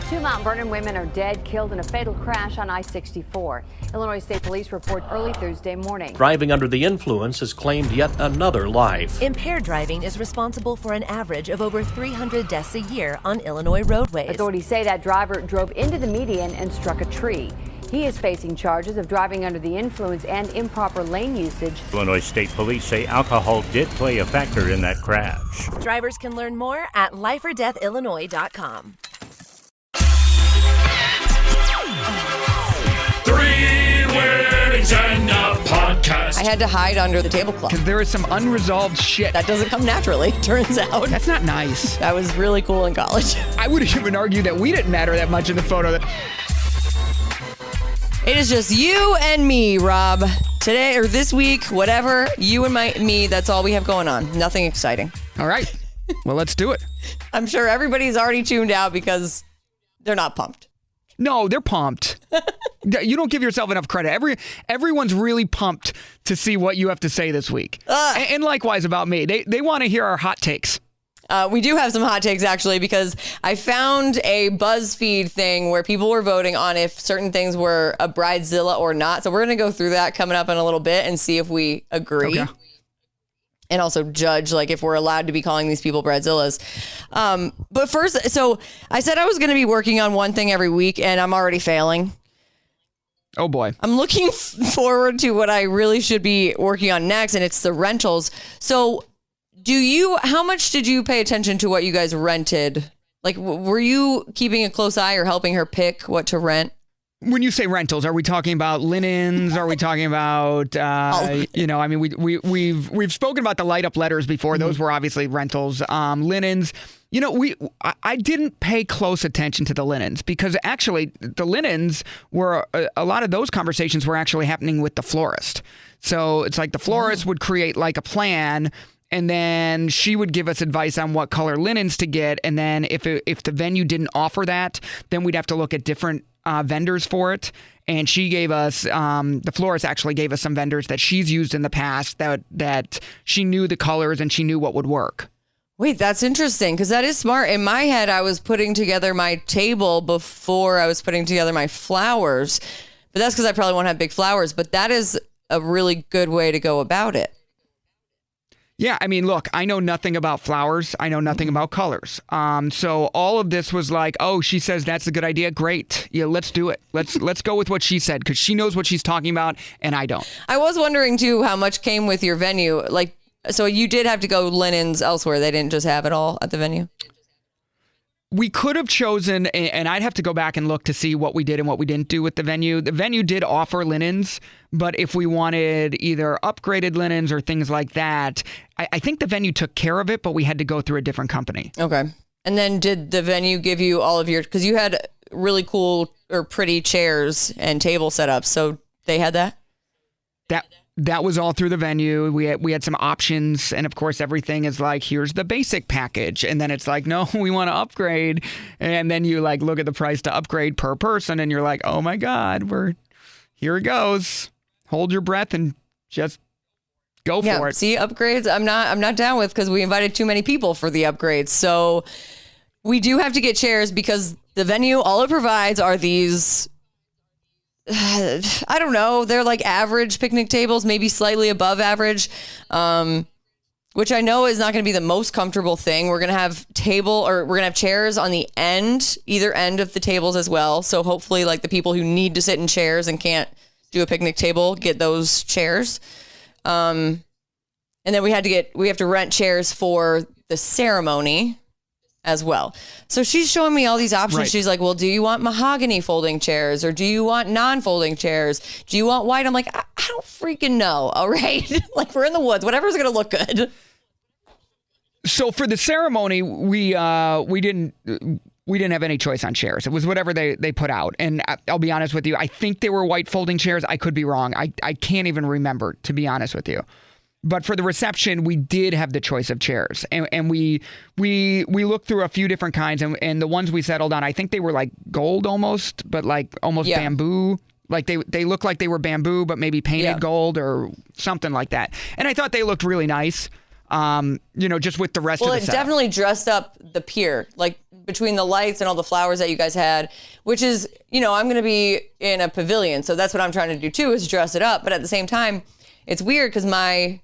Two Mount Vernon women are dead, killed in a fatal crash on I-64. Illinois State Police report early Thursday morning. Driving under the influence has claimed yet another life. Impaired driving is responsible for an average of over 300 deaths a year on Illinois roadways. Authorities say that driver drove into the median and struck a tree. He is facing charges of driving under the influence and improper lane usage. Illinois State Police say alcohol did play a factor in that crash. Drivers can learn more at lifeordeathillinois.com. 3 weddings and a podcast. I had to hide under the tablecloth. Because there is some unresolved shit. That doesn't come naturally, turns out. That's not nice. That was really cool in college. I would even argue that we didn't matter that much in the photo. It is just you and me, Rob. Today or this week, whatever, you and me, that's all we have going on. Nothing exciting. All right. Well, let's do it. I'm sure everybody's already tuned out because they're not pumped. No, they're pumped. You don't give yourself enough credit. Everyone's really pumped to see what you have to say this week. And likewise about me. They want to hear our hot takes. We do have some hot takes, actually, because I found a BuzzFeed thing where people were voting on if certain things were a bridezilla or not. So we're going to go through that coming up in a little bit and see if we agree. Okay. And also judge, like, if we're allowed to be calling these people bridezillas. But first, so I said I was going to be working on one thing every week, and I'm already failing. Oh, boy. I'm looking forward to what I really should be working on next, and it's the rentals. So how much did you pay attention to what you guys rented? Like, were you keeping a close eye or helping her pick what to rent? When you say rentals, are we talking about linens? Are we talking about, we've spoken about the light up letters before. Mm-hmm. Those were obviously rentals. Linens, I didn't pay close attention to the linens because actually the linens were, a lot of those conversations were actually happening with the florist. So it's like the florist would create like a plan, and then she would give us advice on what color linens to get. And then if the venue didn't offer that, then we'd have to look at different vendors for it. And she gave us, the florist actually gave us some vendors that she's used in the past that she knew the colors and she knew what would work. Wait, that's interesting because that is smart. In my head, I was putting together my table before I was putting together my flowers. But that's because I probably won't have big flowers. But that is a really good way to go about it. Yeah, I mean, look, I know nothing about flowers. I know nothing about colors. So all of this was like, oh, she says that's a good idea. Great. Yeah, let's do it. Let's go with what she said because she knows what she's talking about and I don't. I was wondering, too, how much came with your venue. Like, so you did have to go linens elsewhere. They didn't just have it all at the venue? We could have chosen, and I'd have to go back and look to see what we did and what we didn't do with the venue. The venue did offer linens, but if we wanted either upgraded linens or things like that, I think the venue took care of it, but we had to go through a different company. Okay. And then did the venue give you all of your, because you had really cool or pretty chairs and table setups, so they had that? That was all through the venue. We had some options, and of course everything is like, here's the basic package, and then it's like, no, we want to upgrade, and then you like look at the price to upgrade per person, and you're like, oh my God, here it goes. Hold your breath and just go for it. See, upgrades I'm not down with because we invited too many people for the upgrades. So we do have to get chairs because the venue, all it provides are these, I don't know, they're like average picnic tables, maybe slightly above average, which I know is not going to be the most comfortable thing. We're going to have we're going to have chairs on the either end of the tables as well. So hopefully like the people who need to sit in chairs and can't do a picnic table get those chairs. And then we have to rent chairs for the ceremony as well. So she's showing me all these options. Right. She's like, well, do you want mahogany folding chairs or do you want non-folding chairs? Do you want white? I'm like, I don't freaking know. All right. Like we're in the woods, whatever's going to look good. So for the ceremony, we didn't have any choice on chairs. It was whatever they put out. And I'll be honest with you, I think they were white folding chairs. I could be wrong. I can't even remember, to be honest with you. But for the reception, we did have the choice of chairs. And we looked through a few different kinds. And the ones we settled on, I think they were like gold almost, but like almost bamboo. Like they looked like they were bamboo, but maybe painted gold or something like that. And I thought they looked really nice. Just with the rest of the setup. Well, it definitely dressed up the pier. Like between the lights and all the flowers that you guys had, which is, I'm going to be in a pavilion. So that's what I'm trying to do too, is dress it up. But at the same time, it's weird because my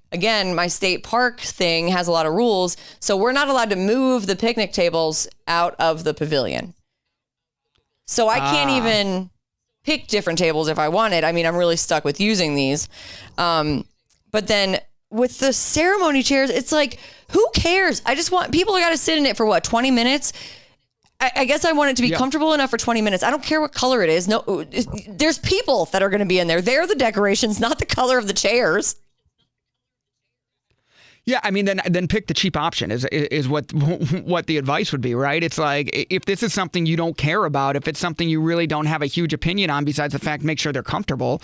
state park thing has a lot of rules. So we're not allowed to move the picnic tables out of the pavilion. So I can't even pick different tables if I wanted. I mean, I'm really stuck with using these. But then with the ceremony chairs, it's like, who cares? I just want people got to sit in it for 20 minutes. I guess I want it to be comfortable enough for 20 minutes. I don't care what color it is. No, there's people that are going to be in there. They're the decorations, not the color of the chairs. Yeah, I mean, then pick the cheap option is what the advice would be, right? It's like, if this is something you don't care about, if it's something you really don't have a huge opinion on, besides the fact make sure they're comfortable,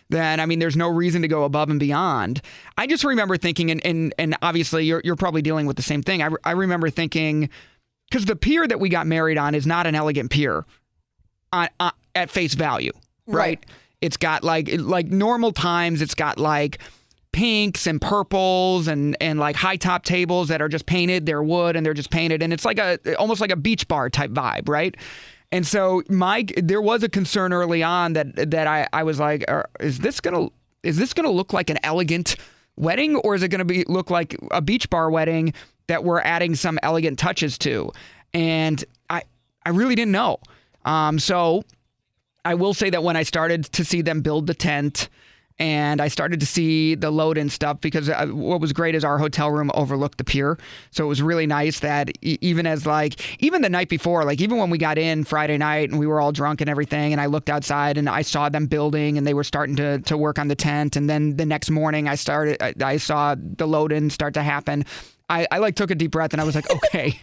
then, I mean, there's no reason to go above and beyond. I just remember thinking, and obviously you're probably dealing with the same thing. I remember thinking, because the pier that we got married on is not an elegant pier at face value, right? It's got like normal times, it's got like pinks and purples and like high top tables that are just painted. They're wood and they're just painted, and it's like almost like a beach bar type vibe, right? And so there was a concern early on that I was like, is this gonna look like an elegant wedding, or is it gonna look like a beach bar wedding that we're adding some elegant touches to? And I really didn't know. So I will say that when I started to see them build the tent, and I started to see the load-in stuff, because what was great is our hotel room overlooked the pier. So it was really nice that even the night before, like even when we got in Friday night and we were all drunk and everything, and I looked outside and I saw them building and they were starting to work on the tent. And then the next morning I saw the load-in start to happen. I took a deep breath and I was like, okay.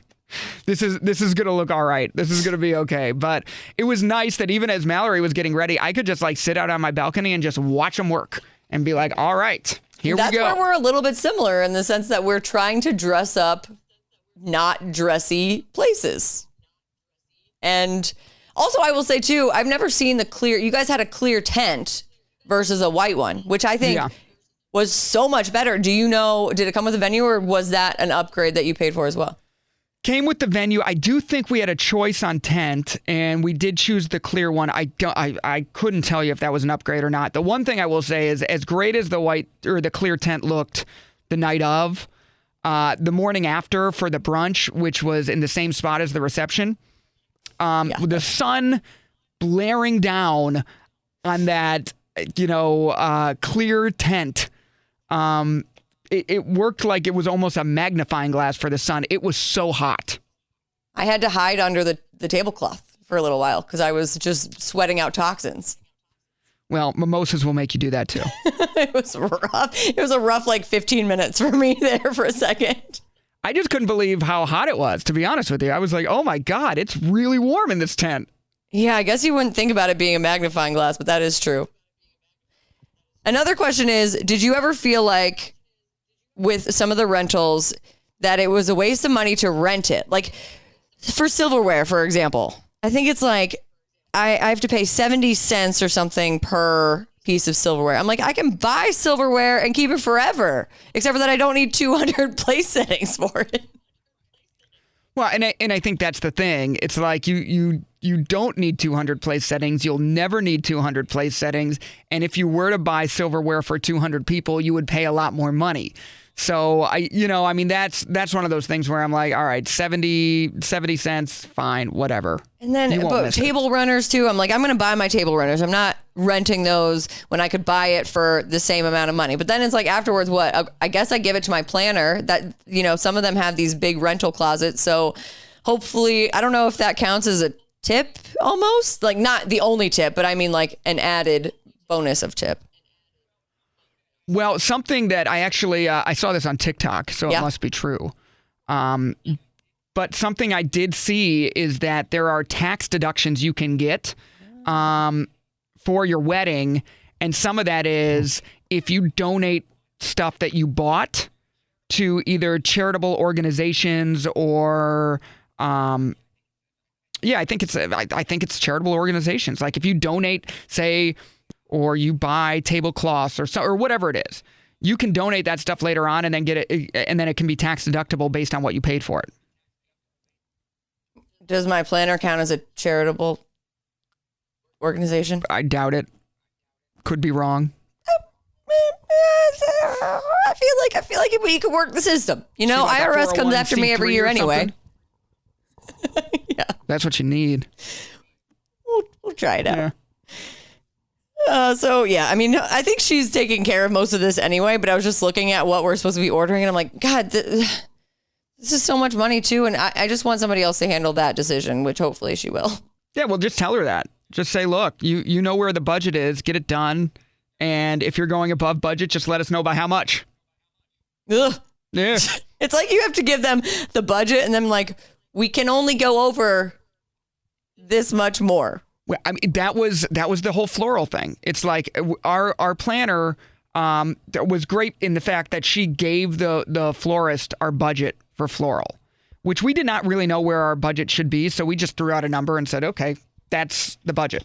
This is going to look all right. This is going to be okay. But it was nice that even as Mallory was getting ready, I could just like sit out on my balcony and just watch them work and be like, all right, here we go. That's where we're a little bit similar, in the sense that we're trying to dress up not dressy places. And also, I will say too, I've never seen you guys had a clear tent versus a white one, which I think was so much better. Do you know, did it come with a venue, or was that an upgrade that you paid for as well? Came with the venue. I do think we had a choice on tent, and we did choose the clear one. I couldn't tell you if that was an upgrade or not. The one thing I will say is, as great as the white or the clear tent looked the night of, the morning after for the brunch, which was in the same spot as the reception, the sun blaring down on that, clear tent, it worked like it was almost a magnifying glass for the sun. It was so hot. I had to hide under the tablecloth for a little while because I was just sweating out toxins. Well, mimosas will make you do that too. It was rough. It was a rough 15 minutes for me there for a second. I just couldn't believe how hot it was, to be honest with you. I was like, oh my God, it's really warm in this tent. Yeah, I guess you wouldn't think about it being a magnifying glass, but that is true. Another question is, did you ever feel like with some of the rentals that it was a waste of money to rent it? Like for silverware, for example, I think it's like I have to pay 70 cents or something per piece of silverware. I'm like, I can buy silverware and keep it forever, except for that I don't need 200 place settings for it. Well, and I think that's the thing. It's like you don't need 200 place settings. You'll never need 200 place settings. And if you were to buy silverware for 200 people, you would pay a lot more money. So that's one of those things where I'm like, all right, 70 cents, fine, whatever. And then but table runners too. I'm like, I'm going to buy my table runners. I'm not renting those when I could buy it for the same amount of money. But then it's like afterwards, what? I guess I give it to my planner that, some of them have these big rental closets. So hopefully, I don't know if that counts as a tip almost, like not the only tip, but I mean like an added bonus of tip. Well, something that I actually, I saw this on TikTok, so it must be true. But something I did see is that there are tax deductions you can get for your wedding. And some of that is if you donate stuff that you bought to either charitable organizations or, I think it's charitable organizations. Like if you donate, say, or you buy tablecloths or whatever it is, you can donate that stuff later on and then get it, and then it can be tax deductible based on what you paid for it. Does my planner count as a charitable organization? I doubt it. Could be wrong. I feel like we could work the system. You know, See, like IRS comes after me every year anyway. Yeah. That's what you need. We'll try it out. Yeah. I mean, I think she's taking care of most of this anyway, but I was just looking at what we're supposed to be ordering and I'm like, God, this is so much money too. And I just want somebody else to handle that decision, which hopefully she will. Yeah, well, just tell her that. Just say, look, you know where the budget is. Get it done. And if you're going above budget, just let us know by how much. Ugh. Yeah. It's like you have to give them the budget and then like, we can only go over this much more. Well, I mean, that was the whole floral thing. It's like our planner was great in the fact that she gave the florist our budget for floral, which we did not really know where our budget should be. So we just threw out a number and said, okay, that's the budget.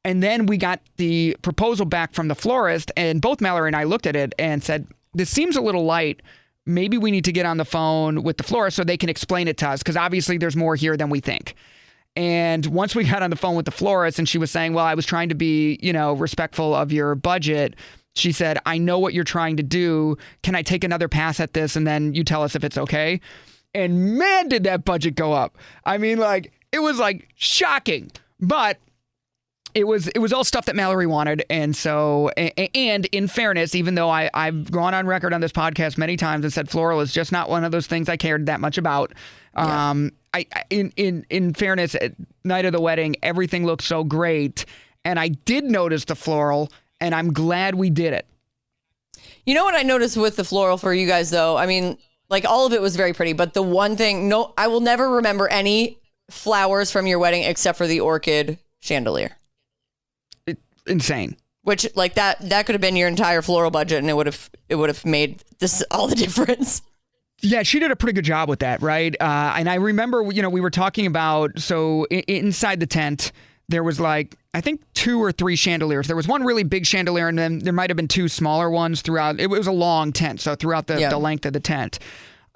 And then we got the proposal back from the florist, and both Mallory and I looked at it and said, this seems a little light. Maybe we need to get on the phone with the florist so they can explain it to us, because obviously there's more here than we think. And once we got on the phone with the florist and she was saying, well, I was trying to be, respectful of your budget. She said, I know what you're trying to do. Can I take another pass at this? And then you tell us if it's okay. And man, did that budget go up. I mean, it was shocking, but it was all stuff that Mallory wanted. And so, and in fairness, even though I've gone on record on this podcast many times and said floral is just not one of those things I cared that much about. Yeah. In fairness, at night of the wedding, everything looked so great. And I did notice the floral, and I'm glad we did it. You know what I noticed with the floral for you guys, though? I mean, all of it was very pretty, but the one thing, I will never remember any flowers from your wedding except for the orchid chandelier. Insane. Which that could have been your entire floral budget, and it would have made this all the difference. Yeah, she did a pretty good job with that, right? And I remember, we were talking about, so inside the tent, there was I think 2 or 3 chandeliers. There was one really big chandelier, and then there might have been 2 smaller ones throughout. It was a long tent, so throughout the length of the tent.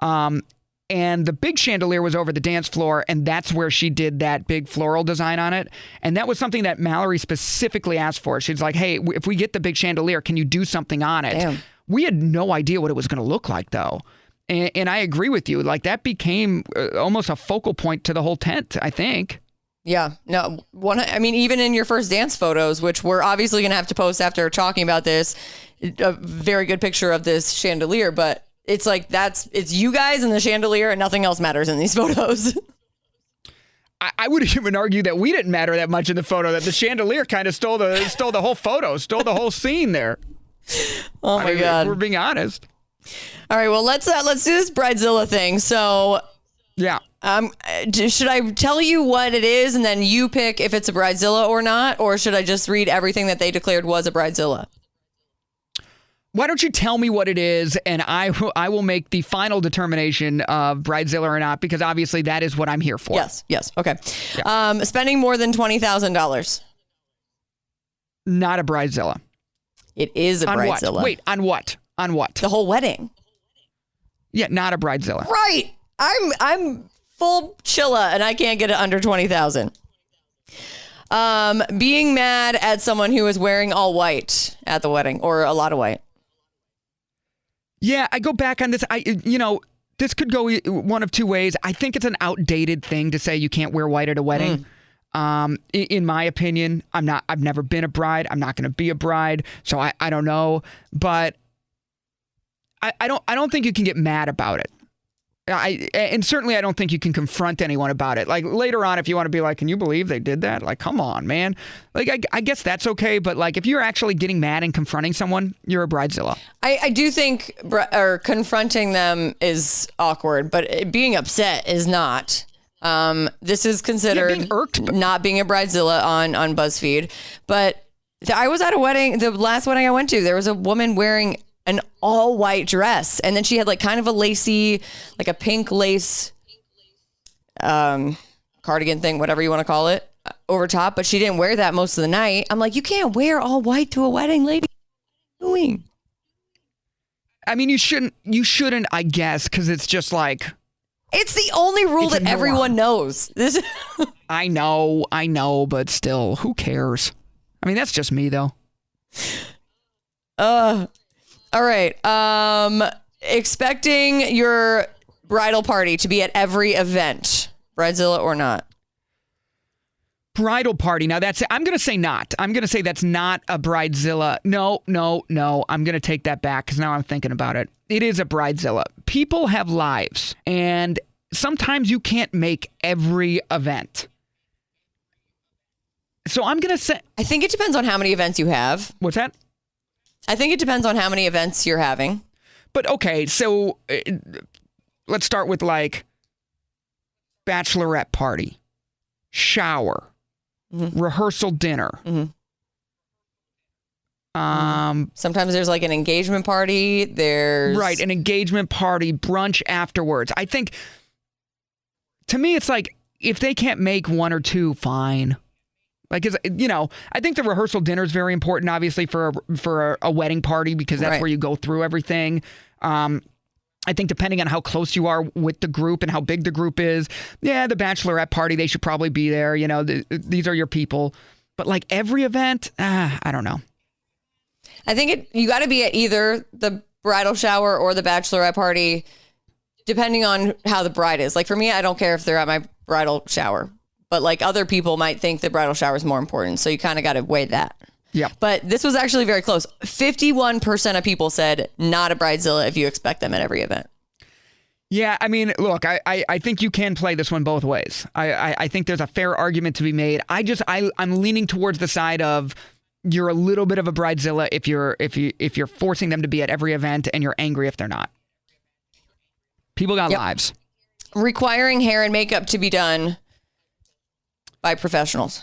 And the big chandelier was over the dance floor, and that's where she did that big floral design on it. And that was something that Mallory specifically asked for. She's like, hey, if we get the big chandelier, can you do something on it? Damn. We had no idea what it was going to look like, though. And I agree with you. That became almost a focal point to the whole tent, I think. Yeah. No, even in your first dance photos, which we're obviously going to have to post after talking about this, a very good picture of this chandelier, but it's it's you guys and the chandelier and nothing else matters in these photos. I would even argue that we didn't matter that much in the photo, that the chandelier kind of stole the whole photo, stole the whole scene there. Oh my God. If we're being honest. All right, well, let's do this Bridezilla thing. So, yeah. Should I tell you what it is and then you pick if it's a Bridezilla or not, or should I just read everything that they declared was a Bridezilla? Why don't you tell me what it is, and I will make the final determination of Bridezilla or not, because obviously that is what I'm here for. Yes. Okay. Yeah. Spending more than $20,000. Not a Bridezilla. It is a Bridezilla. What? Wait, on what? On what? The whole wedding. Yeah, not a Bridezilla. Right. I'm full chilla and I can't get it under 20,000. Being mad at someone who is wearing all white at the wedding, or a lot of white. Yeah, I go back on this. This could go one of two ways. I think it's an outdated thing to say you can't wear white at a wedding. In my opinion, I've never been a bride. I'm not going to be a bride. So I don't know, but I don't think you can get mad about it. And certainly I don't think you can confront anyone about it. Later on, if you want to be like, can you believe they did that? Come on, man. I guess that's okay. But if you're actually getting mad and confronting someone, you're a Bridezilla. I do think confronting them is awkward, but being upset is not. This is considered being irked, not being a Bridezilla on BuzzFeed. But I was at a wedding, the last wedding I went to, there was a woman wearing an all white dress. And then she had kind of a lacy, a pink lace cardigan thing, whatever you want to call it, over top. But she didn't wear that most of the night. I'm like, you can't wear all white to a wedding, lady. What are you doing? I mean, you shouldn't, I guess, because it's just It's the only rule It's a that everyone knows. This. I know, but still, who cares? I mean, that's just me, though. All right. Expecting your bridal party to be at every event, Bridezilla or not? Bridal party. Now I'm going to say not. I'm going to say that's not a Bridezilla. No. I'm going to take that back because now I'm thinking about it. It is a Bridezilla. People have lives, and sometimes you can't make every event. So I'm going to say... I think it depends on how many events you have. What's that? I think it depends on how many events you're having. But okay, so let's start with like bachelorette party, shower, rehearsal dinner. Sometimes there's like an engagement party. There's an engagement party, brunch afterwards. I think, to me, it's like if they can't make one or two, fine. Like, I think the rehearsal dinner is very important, obviously, for a wedding party because that's where you go through everything. I think depending on how close you are with the group and how big the group is, the bachelorette party, they should probably be there. These are your people. But like every event, I don't know. I think you got to be at either the bridal shower or the bachelorette party, depending on how the bride is. Like for me, I don't care if they're at my bridal shower. But like other people might think the bridal shower is more important. So you kind of got to weigh that. Yeah. But this was actually very close. 51% of people said not a Bridezilla if you expect them at every event. Yeah, I mean, look, I think you can play this one both ways. I think there's a fair argument to be made. I'm leaning towards the side of you're a little bit of a Bridezilla if you're forcing them to be at every event and you're angry if they're not. People got lives. Requiring hair and makeup to be done by professionals.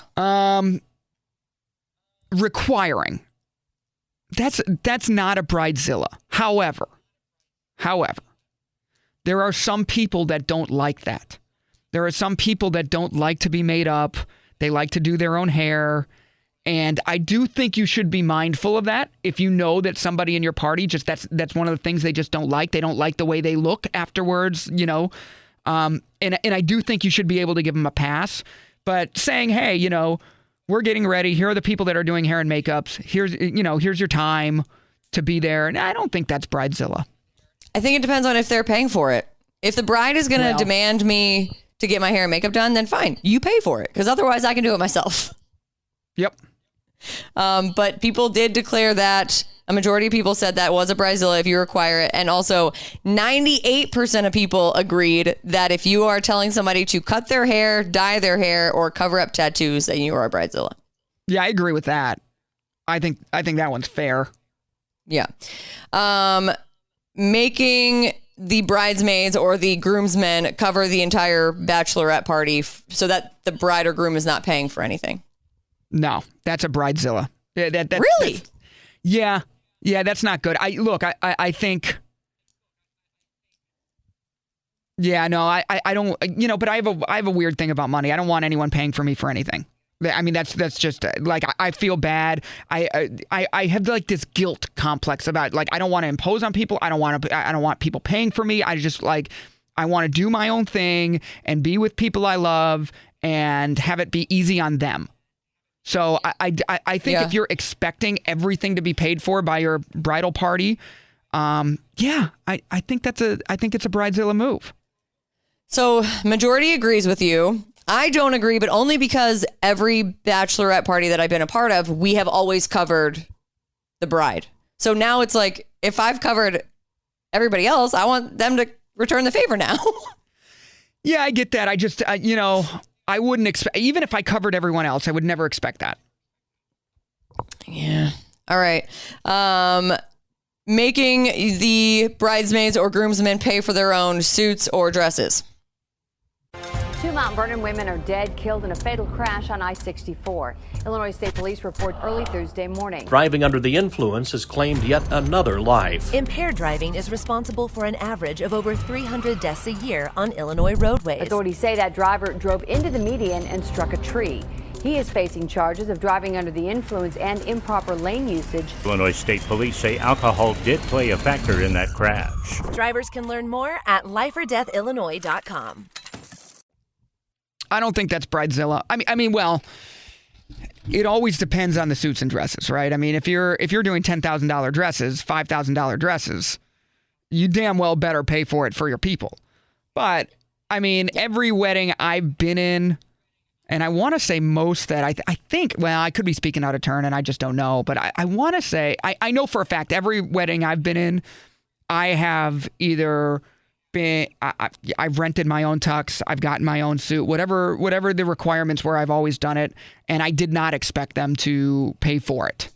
Requiring. That's not a Bridezilla. However, there are some people that don't like that. There are some people that don't like to be made up. They like to do their own hair. And I do think you should be mindful of that. If you know that somebody in your party that's one of the things they just don't like. They don't like the way they look afterwards, And I do think you should be able to give them a pass. But saying, hey, we're getting ready. Here are the people that are doing hair and makeups. Here's your time to be there. And I don't think that's Bridezilla. I think it depends on if they're paying for it. If the bride is going to demand me to get my hair and makeup done, then fine. You pay for it. Because otherwise I can do it myself. Yep. But people did declare that. A majority of people said that was a Bridezilla if you require it. And also 98% of people agreed that if you are telling somebody to cut their hair, dye their hair, or cover up tattoos, then you are a Bridezilla. Yeah, I agree with that. I think that one's fair. Yeah. Making the bridesmaids or the groomsmen cover the entire bachelorette party so that the bride or groom is not paying for anything. No, that's a Bridezilla. Really? Yeah, that's not good. I think. Yeah, no, I don't. But I have a weird thing about money. I don't want anyone paying for me for anything. I mean, that's just like I feel bad. I have like this guilt complex about like I don't want to impose on people. I don't want people paying for me. I just like I want to do my own thing and be with people I love and have it be easy on them. So I think if you're expecting everything to be paid for by your bridal party, I think it's a Bridezilla move. So majority agrees with you. I don't agree, but only because every bachelorette party that I've been a part of, we have always covered the bride. So now it's like, if I've covered everybody else, I want them to return the favor now. Yeah, I get that. I just, I wouldn't expect, even if I covered everyone else, I would never expect that. Yeah. All right. Making the bridesmaids or groomsmen pay for their own suits or dresses. 2 Mount Vernon women are dead, killed in a fatal crash on I-64. Illinois State Police report early Thursday morning. Driving under the influence has claimed yet another life. Impaired driving is responsible for an average of over 300 deaths a year on Illinois roadways. Authorities say that driver drove into the median and struck a tree. He is facing charges of driving under the influence and improper lane usage. Illinois State Police say alcohol did play a factor in that crash. Drivers can learn more at lifeordeathillinois.com. I don't think that's bridezilla. I mean, well, it always depends on the suits and dresses, right? I mean, if you're doing $10,000 dresses, $5,000 dresses, you damn well better pay for it for your people. But I mean, every wedding I've been in, and I want to say most that I think, well, I could be speaking out of turn and I just don't know, but I want to say, I know for a fact every wedding I've been in, I have either been, I've rented my own tux, I've gotten my own suit, whatever the requirements were, I've always done it, and I did not expect them to pay for it.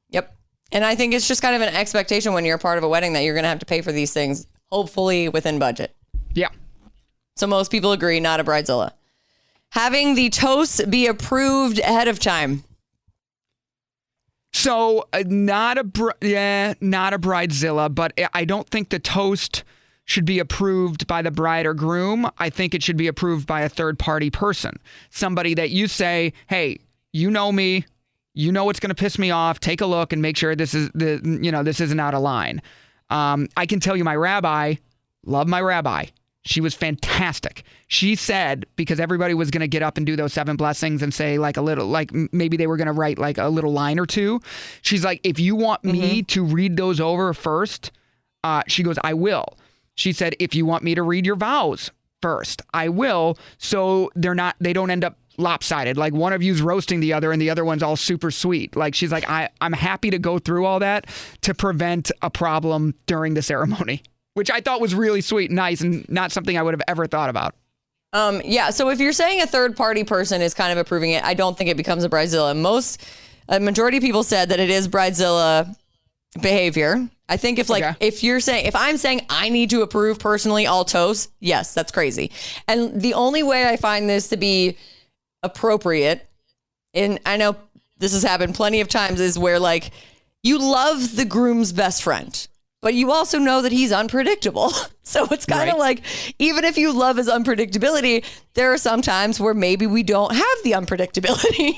Yep. And I think it's just kind of an expectation when you're a part of a wedding that you're going to have to pay for these things, hopefully within budget. Yeah. So most people agree, not a bridezilla. Having the toast be approved ahead of time. So not a bridezilla, but I don't think the toast should be approved by the bride or groom. I think it should be approved by a third party person. Somebody that you say, hey, you know me, you know what's going to piss me off. Take a look and make sure this isn't out of line. I can tell you my rabbi, love my rabbi. She was fantastic. She said, because everybody was going to get up and do those 7 blessings and say like a little, like maybe they were going to write like a little line or two. She's like, if you want me to read those over first, she goes, I will. She said, if you want me to read your vows first, I will. So they don't end up lopsided. Like one of you's roasting the other and the other one's all super sweet. Like she's like, I'm happy to go through all that to prevent a problem during the ceremony, which I thought was really sweet and nice and not something I would have ever thought about. Yeah. So if you're saying a third party person is kind of approving it, I don't think it becomes a bridezilla. A majority of people said that it is bridezilla behavior. I think if I'm saying I need to approve personally all toasts, yes, that's crazy. And the only way I find this to be appropriate, and I know this has happened plenty of times, is where like you love the groom's best friend, but you also know that he's unpredictable. So it's kind of like, even if you love his unpredictability, there are some times where maybe we don't have the unpredictability.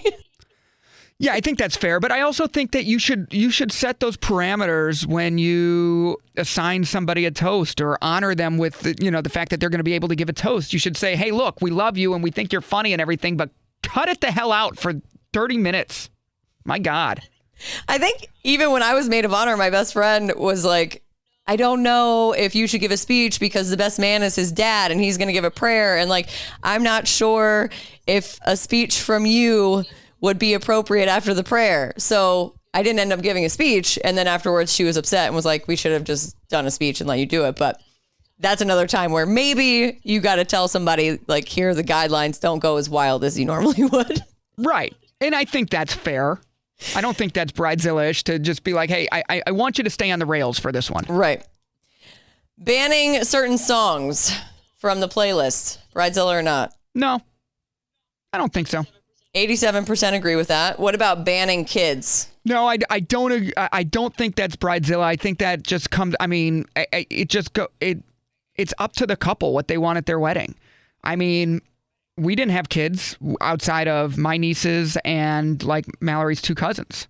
Yeah, I think that's fair, but I also think that you should set those parameters when you assign somebody a toast or honor them with the fact that they're going to be able to give a toast. You should say, "Hey, look, we love you and we think you're funny and everything, but cut it the hell out for 30 minutes." My God. I think even when I was maid of honor, my best friend was like, I don't know if you should give a speech because the best man is his dad and he's going to give a prayer. And like, I'm not sure if a speech from you would be appropriate after the prayer. So I didn't end up giving a speech. And then afterwards she was upset and was like, we should have just done a speech and let you do it. But that's another time where maybe you got to tell somebody like, here are the guidelines. Don't go as wild as you normally would. Right. And I think that's fair. I don't think that's bridezilla-ish to just be like, hey, I want you to stay on the rails for this one. Right. Banning certain songs from the playlist, bridezilla or not? No, I don't think so. 87% agree with that. What about banning kids? No, I don't. I don't think that's bridezilla. I think that just comes. I mean, it's up to the couple what they want at their wedding. I mean, we didn't have kids outside of my nieces and like Mallory's 2 cousins.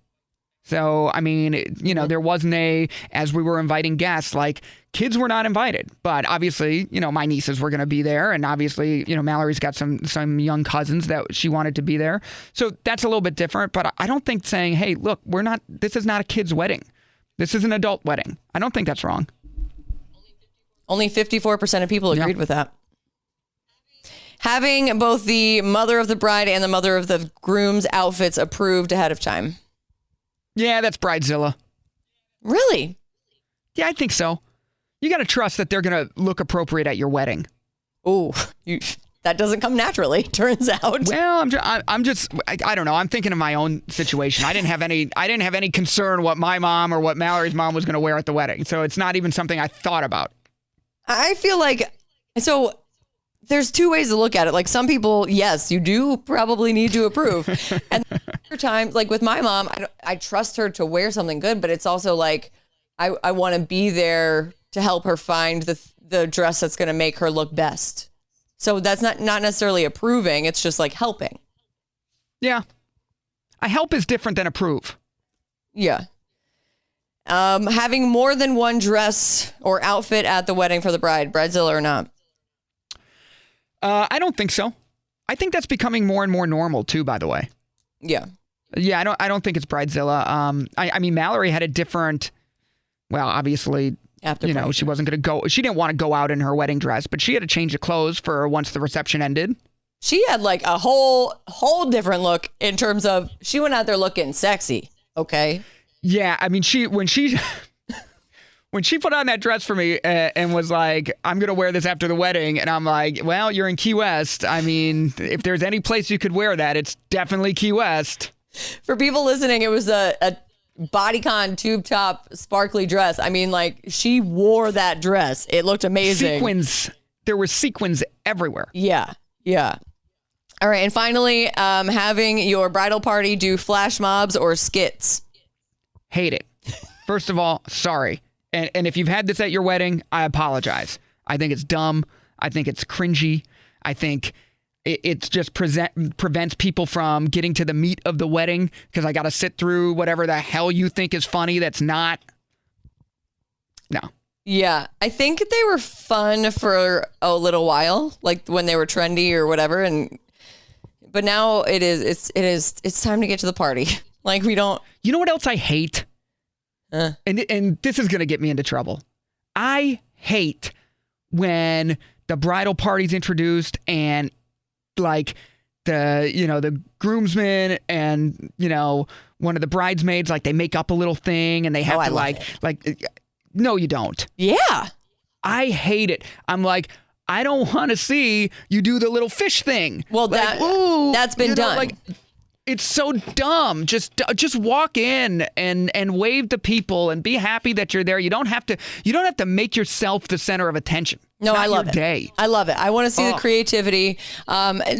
So, I mean, there wasn't as we were inviting guests, like kids were not invited, but obviously, my nieces were going to be there. And obviously, Mallory's got some young cousins that she wanted to be there. So that's a little bit different, but I don't think saying, hey, look, this is not a kid's wedding. This is an adult wedding. I don't think that's wrong. Only 54% of people agreed with that. Having both the mother of the bride and the mother of the groom's outfits approved ahead of time. Yeah, that's bridezilla. Really? Yeah, I think so. You got to trust that they're going to look appropriate at your wedding. Oh, that doesn't come naturally, turns out. Well, I don't know. I'm thinking of my own situation. I didn't have any concern what my mom or what Mallory's mom was going to wear at the wedding. So it's not even something I thought about. I feel like, so there's 2 ways to look at it. Like some people, yes, you do probably need to approve. And other times, like with my mom, I trust her to wear something good, but it's also like, I want to be there to help her find the dress that's going to make her look best. So that's not necessarily approving. It's just like helping. Yeah. A help is different than approve. Yeah. Having more than one dress or outfit at the wedding for the bride, bridezilla or not? I don't think so. I think that's becoming more and more normal too, by the way. Yeah. Yeah, I don't think it's bridezilla. I mean, Mallory had a different, well, obviously, she wasn't going to go. She didn't want to go out in her wedding dress, but she had to change of clothes for once the reception ended. She had like a whole different look in terms of she went out there looking sexy. Okay. Yeah, I mean, when she put on that dress for me and was like, I'm going to wear this after the wedding. And I'm like, well, you're in Key West. I mean, if there's any place you could wear that, it's definitely Key West. For people listening, it was a bodycon tube top sparkly dress. I mean, like, she wore that dress. It looked amazing. Sequins. There were sequins everywhere. Yeah. Yeah. All right. And finally, having your bridal party do flash mobs or skits. Hate it. First of all, sorry. And if you've had this at your wedding, I apologize. I think it's dumb. I think it's cringy. I think it's just prevents people from getting to the meat of the wedding because I got to sit through whatever the hell you think is funny that's not. No. Yeah. I think they were fun for a little while, like when they were trendy or whatever. But now it's time to get to the party. Like we don't. You know what else I hate? And this is going to get me into trouble. I hate when the bridal party's introduced and like the groomsmen and, one of the bridesmaids, like they make up a little thing and they have to like, no, you don't. Yeah. I hate it. I'm like, I don't want to see you do the little fish thing. Well, that's been done. It's so dumb. Just walk in and wave to people and be happy that you're there. You don't have to make yourself the center of attention. No, I love it. Day. I love it. I want to see the creativity.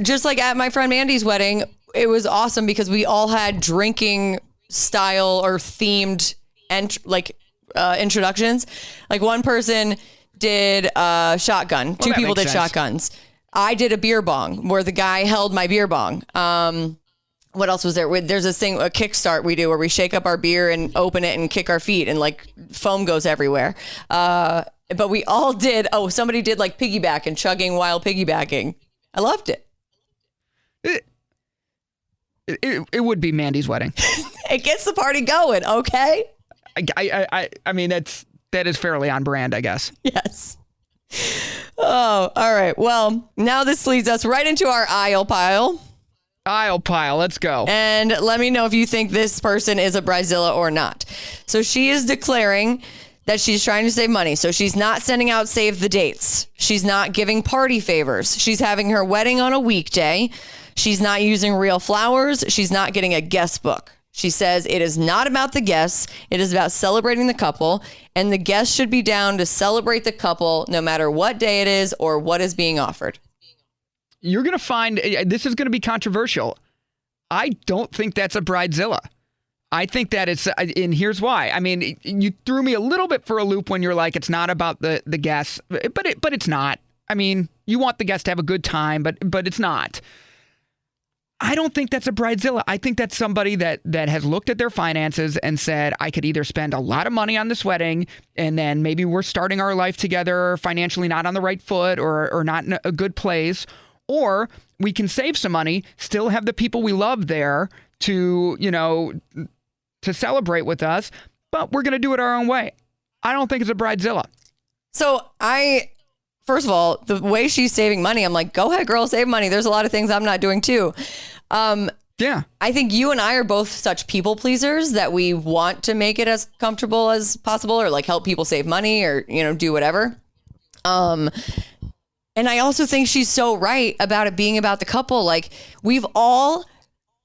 Just like at my friend Mandy's wedding, it was awesome because we all had drinking style or themed introductions. Like one person did shotgun. Two people did shotguns. I did a beer bong where the guy held my beer bong. What else was there? There's this thing, a kickstart we do where we shake up our beer and open it and kick our feet and like foam goes everywhere. But we all did. Oh, somebody did like piggyback and chugging while piggybacking. I loved it. It would be Mandy's wedding. It gets the party going. Okay. I mean, that is fairly on brand, I guess. Yes. Oh, all right. Well, now this leads us right into our aisle pile. Let's go. And let me know if you think this person is a bridezilla or not. So she is declaring that she's trying to save money. So she's not sending out save the dates. She's not giving party favors. She's having her wedding on a weekday. She's not using real flowers. She's not getting a guest book. She says it is not about the guests. It is about celebrating the couple. And the guests should be down to celebrate the couple no matter what day it is or what is being offered. You're going to find this is going to be controversial. I don't think that's a bridezilla. I think that it's, and here's why. I mean, you threw me a little bit for a loop when you're like, it's not about the guests, but it's not. I mean, you want the guests to have a good time, but it's not. I don't think that's a bridezilla. I think that's somebody that has looked at their finances and said, I could either spend a lot of money on this wedding and then maybe we're starting our life together financially not on the right foot or not in a good place, or we can save some money, still have the people we love there to celebrate with us, but we're going to do it our own way. I don't think it's a bridezilla. So first of all, the way she's saving money, I'm like, go ahead, girl, save money. There's a lot of things I'm not doing too. Yeah. I think you and I are both such people pleasers that we want to make it as comfortable as possible or like help people save money or, do whatever. And I also think she's so right about it being about the couple. Like we've all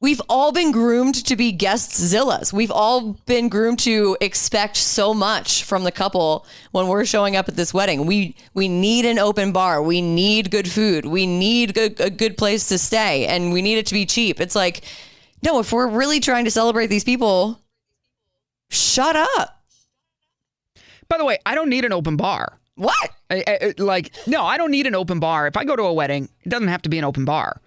been groomed to be guest-zillas. We've all been groomed to expect so much from the couple when we're showing up at this wedding. We need an open bar. We need good food. We need a good place to stay, and we need it to be cheap. It's like, no, if we're really trying to celebrate these people, shut up. By the way, I don't need an open bar. What? No, I don't need an open bar. If I go to a wedding, it doesn't have to be an open bar.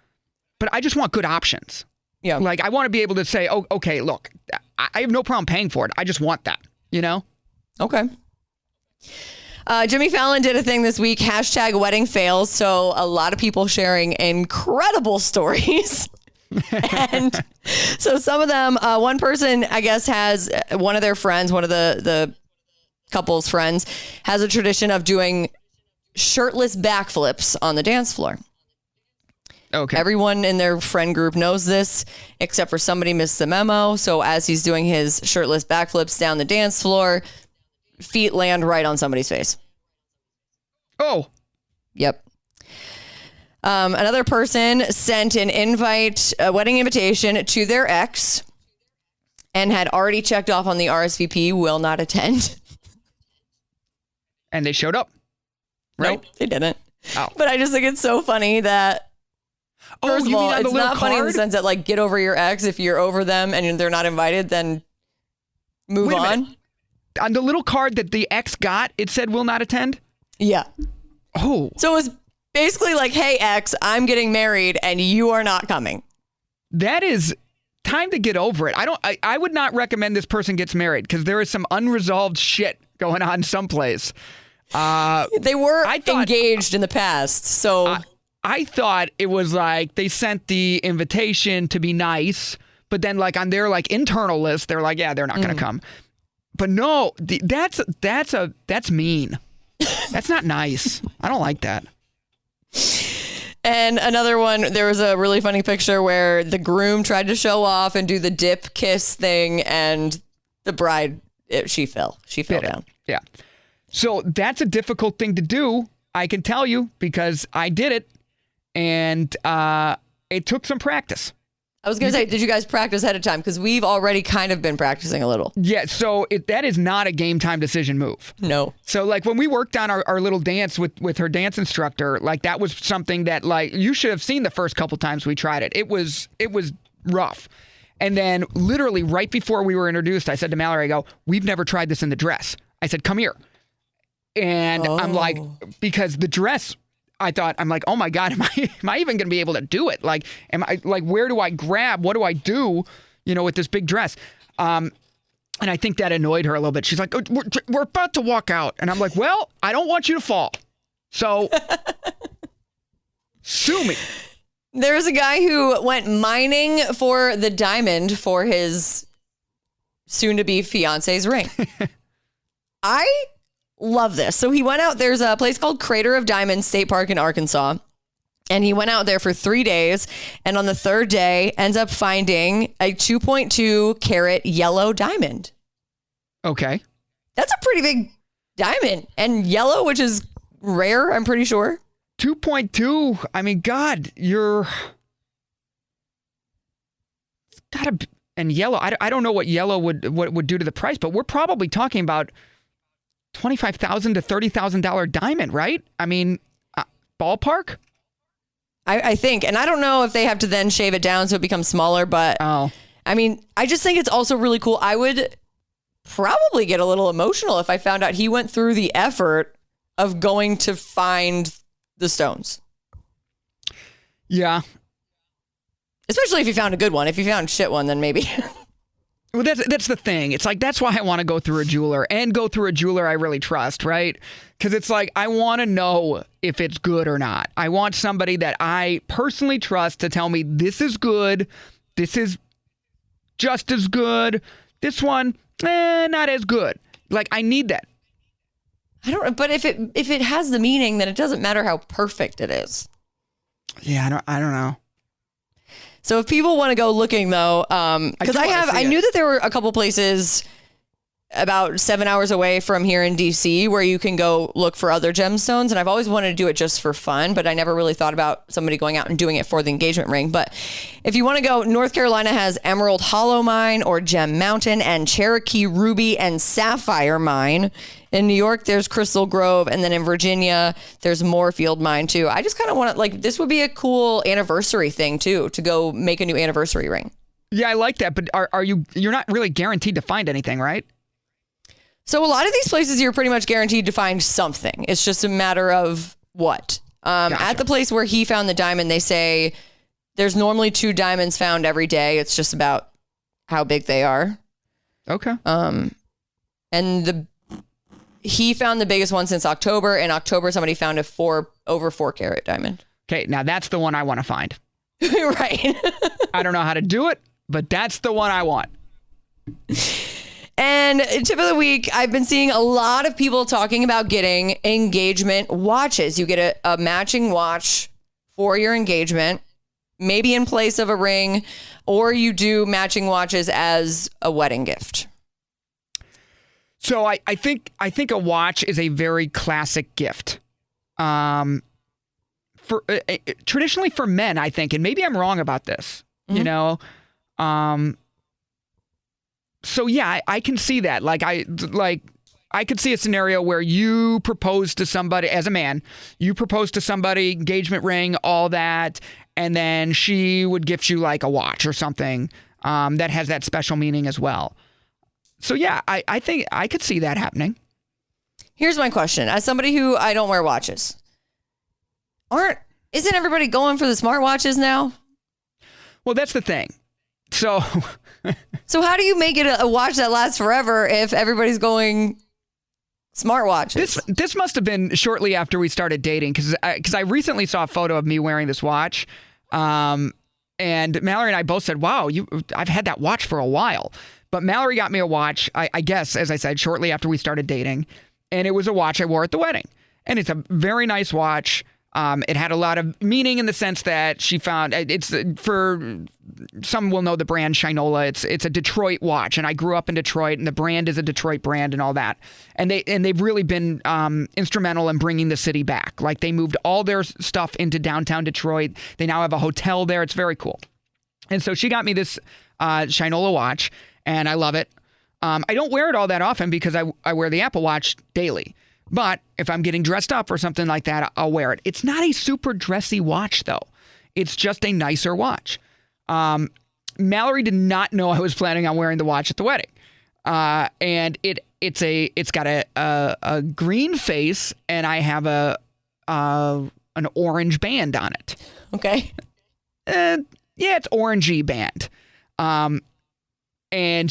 But I just want good options. Yeah. Like, I want to be able to say, oh, okay, look, I have no problem paying for it. I just want that, you know? Okay. Jimmy Fallon did a thing this week, hashtag wedding fails. So a lot of people sharing incredible stories. And so some of them, one person, I guess, has one of their friends, one of the couple's friends, has a tradition of doing shirtless backflips on the dance floor. Okay. Everyone in their friend group knows this, except for somebody missed the memo. So as he's doing his shirtless backflips down the dance floor, feet land right on somebody's face. Oh. Yep. Another person sent a wedding invitation to their ex and had already checked off on the RSVP, will not attend. And they showed up, right? Nope, they didn't. Oh. But I just think it's so funny that, first of all, it's not funny in the sense that, like, get over your ex. If you're over them and they're not invited, then move on. On the little card that the ex got, it said will not attend? Yeah. Oh. So it was basically like, hey, ex, I'm getting married and you are not coming. That is time to get over it. I would not recommend this person gets married because there is some unresolved shit going on someplace. They were engaged in the past, so... I thought it was like they sent the invitation to be nice, but then like on their like internal list, they're like, yeah, they're not going to come. But no, that's mean. That's not nice. I don't like that. And another one, there was a really funny picture where the groom tried to show off and do the dip kiss thing, and the bride, she fell down. Yeah. So that's a difficult thing to do. I can tell you because I did it. And it took some practice. I was going to say, did you guys practice ahead of time? Because we've already kind of been practicing a little. Yeah, so that is not a game time decision move. No. So like when we worked on our little dance with her dance instructor, like that was something that like you should have seen the first couple times we tried it. It was rough. And then literally right before we were introduced, I said to Mallory, I go, we've never tried this in the dress. I said, come here. And I'm like, because the dress... I'm like, oh my God, am I even going to be able to do it? Like, where do I grab? What do I do, with this big dress? And I think that annoyed her a little bit. She's like, we're about to walk out. And I'm like, well, I don't want you to fall. So sue me. There's a guy who went mining for the diamond for his soon-to-be fiance's ring. I love this. So he went out, there's a place called Crater of Diamonds State Park in Arkansas. And he went out there for 3 days. And on the third day, ends up finding a 2.2 carat yellow diamond. Okay. That's a pretty big diamond. And yellow, which is rare, I'm pretty sure. 2.2. I mean, God, it's gotta be, and yellow. I don't know what yellow would do to the price, but we're probably talking about $25,000 to $30,000 diamond, right? I mean, ballpark. I think, and I don't know if they have to then shave it down so it becomes smaller, but I mean, I just think it's also really cool. I would probably get a little emotional if I found out he went through the effort of going to find the stones. Yeah. Especially if you found a good one. If you found a shit one, then maybe. Well, that's the thing. It's like, that's why I want to go through a jeweler and go through a jeweler I really trust, right? Because it's like, I want to know if it's good or not. I want somebody that I personally trust to tell me this is good, this is just as good, this one, not as good. Like, I need that. I don't know, but if it has the meaning, then it doesn't matter how perfect it is. Yeah, I don't know. So if people want to go looking though, because I knew that there were a couple places about 7 hours away from here in DC where you can go look for other gemstones. And I've always wanted to do it just for fun, but I never really thought about somebody going out and doing it for the engagement ring. But if you want to go, North Carolina has Emerald Hollow Mine or Gem Mountain, and Cherokee Ruby and Sapphire Mine. In New York, there's Crystal Grove. And then in Virginia, there's Moorfield Mine too. I just kind of want to, like, this would be a cool anniversary thing too, to go make a new anniversary ring. Yeah, I like that. But you're not really guaranteed to find anything, right? So a lot of these places, you're pretty much guaranteed to find something. It's just a matter of what. Gotcha. At the place where he found the diamond, they say There's normally 2 diamonds found every day. It's just about how big they are. Okay. And he found the biggest one since October. In October, somebody found a over 4 carat diamond. Okay, now that's the one I want to find. Right. I don't know how to do it, but that's the one I want. And tip of the week, I've been seeing a lot of people talking about getting engagement watches. You get a matching watch for your engagement, maybe in place of a ring, or you do matching watches as a wedding gift. So I think a watch is a very classic gift. For traditionally for men, I think, and maybe I'm wrong about this, you know. So yeah, I can see that. I could see a scenario where you propose to somebody as a man, you propose to somebody, engagement ring, all that, and then she would gift you like a watch or something that has that special meaning as well. So yeah, I think I could see that happening. Here's my question. As somebody who I don't wear watches, isn't everybody going for the smartwatches now? Well, that's the thing. So how do you make it a watch that lasts forever if everybody's going smartwatches? This must have been shortly after we started dating because I recently saw a photo of me wearing this watch. And Mallory and I both said, wow, I've had that watch for a while. But Mallory got me a watch, I guess, as I said, shortly after we started dating. And it was a watch I wore at the wedding. And it's a very nice watch. It had a lot of meaning in the sense that she found it's for some will know the brand Shinola. It's a Detroit watch, and I grew up in Detroit, and the brand is a Detroit brand and all that. And they've really been instrumental in bringing the city back. Like they moved all their stuff into downtown Detroit. They now have a hotel there. It's very cool. And so she got me this Shinola watch, and I love it. I don't wear it all that often because I wear the Apple Watch daily. But if I'm getting dressed up or something like that, I'll wear it. It's not a super dressy watch, though. It's just a nicer watch. Mallory did not know I was planning on wearing the watch at the wedding. And it's got a green face, and I have an orange band on it. Okay. Yeah, it's orangey band. And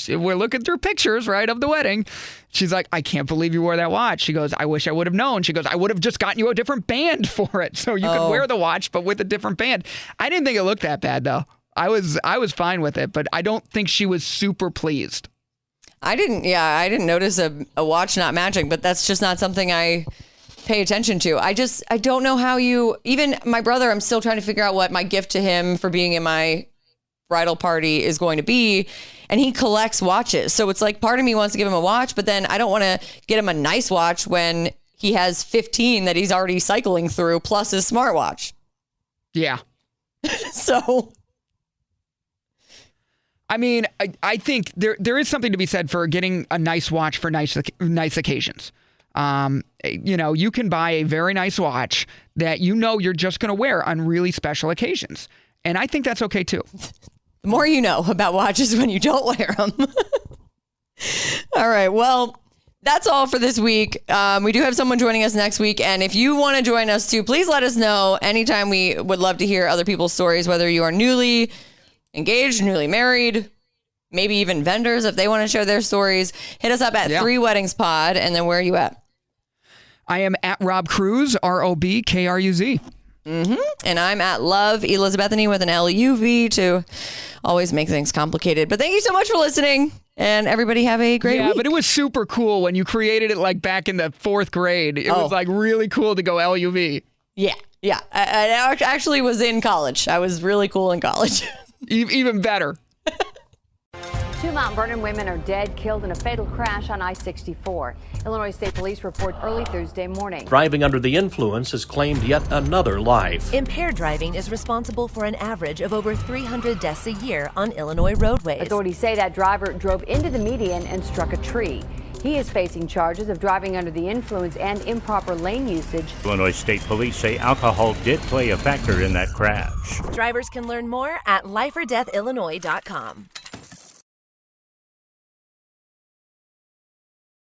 we're looking through pictures, right, of the wedding. She's like, I can't believe you wore that watch. She goes, I wish I would have known. She goes, I would have just gotten you a different band for it. So you could wear the watch, but with a different band. I didn't think it looked that bad, though. I was fine with it, but I don't think she was super pleased. I didn't notice a watch not matching, but that's just not something I pay attention to. I don't know how even my brother, I'm still trying to figure out what my gift to him for being in my bridal party is going to be, and he collects watches. So it's like part of me wants to give him a watch, but then I don't want to get him a nice watch when he has 15 that he's already cycling through plus his smartwatch. Yeah. So I mean, I think there is something to be said for getting a nice watch for nice occasions. You can buy a very nice watch that you're just going to wear on really special occasions. And I think that's okay too. The more you know about watches when you don't wear them. All right. Well, that's all for this week. We do have someone joining us next week. And if you want to join us too, please let us know anytime. We would love to hear other people's stories, whether you are newly engaged, newly married, maybe even vendors, if they want to share their stories. Hit us up at 3 Weddings Pod. And then where are you at? I am at Rob Cruz, ROBKRUZ. And I'm at Love Elizabethany with an LUV to always make things complicated. But thank you so much for listening, and everybody have a great week. Yeah, but it was super cool when you created it like back in the 4th grade. It was like really cool to go LUV. Yeah. I actually was in college. I was really cool in college. Even better. 2 Mount Vernon women are dead, killed in a fatal crash on I-64. Illinois State Police report early Thursday morning. Driving under the influence has claimed yet another life. Impaired driving is responsible for an average of over 300 deaths a year on Illinois roadways. Authorities say that driver drove into the median and struck a tree. He is facing charges of driving under the influence and improper lane usage. Illinois State Police say alcohol did play a factor in that crash. Drivers can learn more at lifeordeathillinois.com.